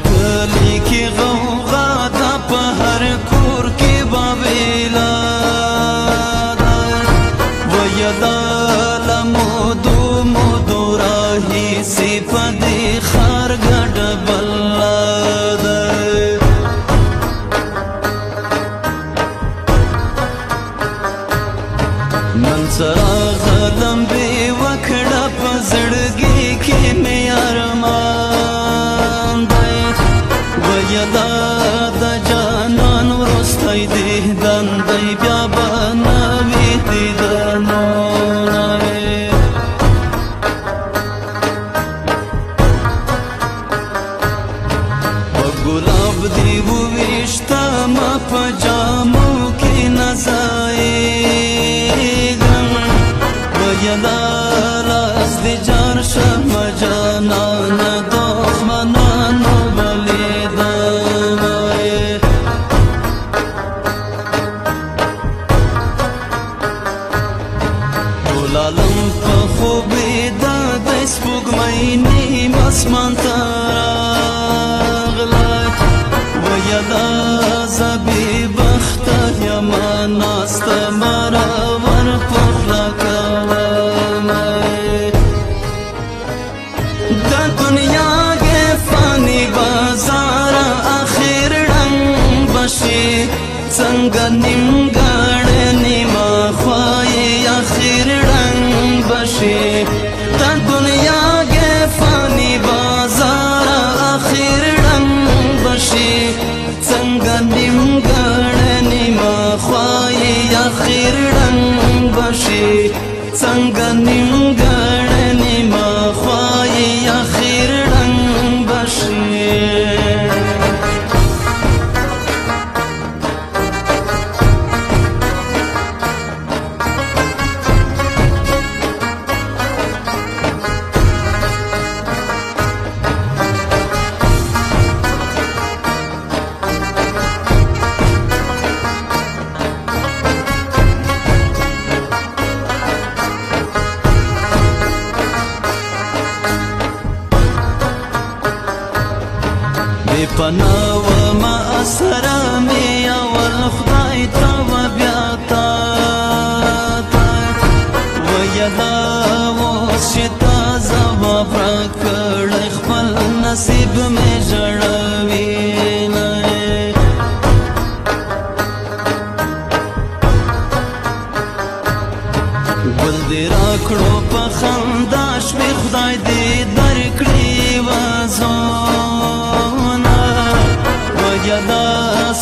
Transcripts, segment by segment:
کلی کې غوغا دا په هر کور کې باویلا ویا دا لمودو مودو راهي سی په دې خار ګډ بلا نن سره غلم به وکړه په زړګي کې مې ارمان دی ویا دا د جانان وروستی دیدن دی بیا به نوي دیدنونه په ګلاب دی وویشتمه په جامو کې نځایږم ویا دا راز دی جار شمه جانانه دښمنانو عالم په خوبې دا د سپوږمۍ نیم اسمان ته راغلی ویا دا زه بې بخته یمه ناسته مرور په خوله کومه د دنیا کې فاني بازاره اخر ړنګ بشي څنګه نیمګړی نیمه خوایې اخر بشی تا دنیا کے فانی بازار آخر رنگ بشی څنګه نیمګړی ما خواهی آخر رنگ بشی څنګه نیمګړی ما خواهی آخر رنگ بشی پناه وما اسره مې اول خدای ته بیا تا ویا دا اوس چې تا ځواب راکړی خپل نصیب مې ژړوي ګل دې راکړو په خندا شپې خدای دې درکړي وزونه ویا دا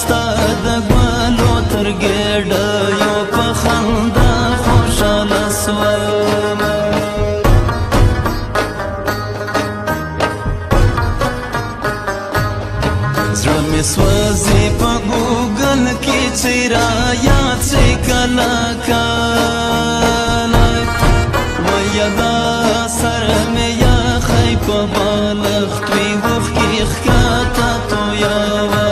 ستا د ګلو تر ګېډیو په خندا خوشحاله سومه زړه مې سوځي په ګوګل کې چې رایاد شي کله کله ویا دا سر مې یخی په بالښت وي اوښکې ښکته تویوه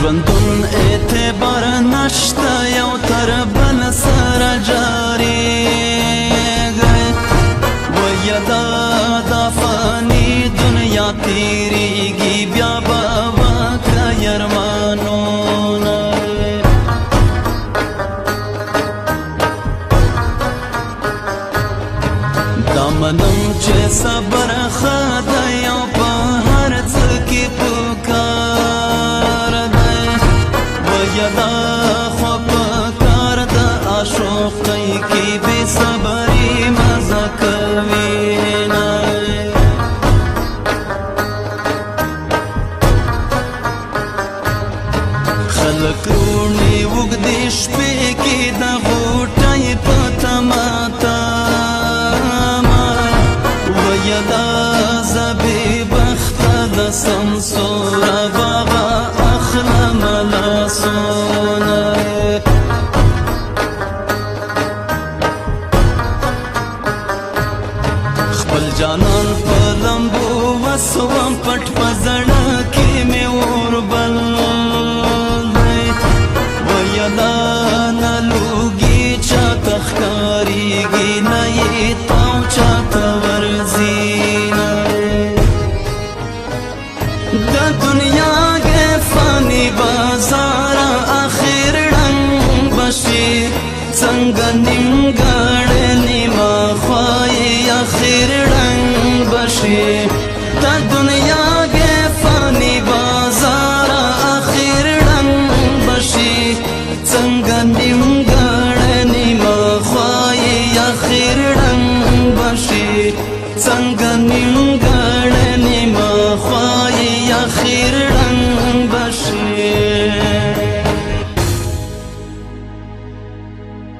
ژوندون اعتبار نشته یو تر بل سره جاریږي ویا دا فاني دنیا تیریږي بیا به وکړه ارمانونه دا منم چې صبر ښه دی او په هر څه کې پکار ویا دا خو پکار د عاشقۍ کې بې صبري مزه کوینه خلک روڼې اوږدې شپې کې د غوټۍ په تمه تمه ویا دا زه بې بخته د سمسور سورا باغا اخلم لاسونه خپل جانان په لمبو وسوم پټ پزړه کې مې اور بل دی ویلا نه لوګي چا تخکاریږي نه یې تاو چا ته ورځي د دنیا کې فانی بازار اخر ړنګ بشي څنګه نیمګړ نیمه خوای اخر ړنګ بشي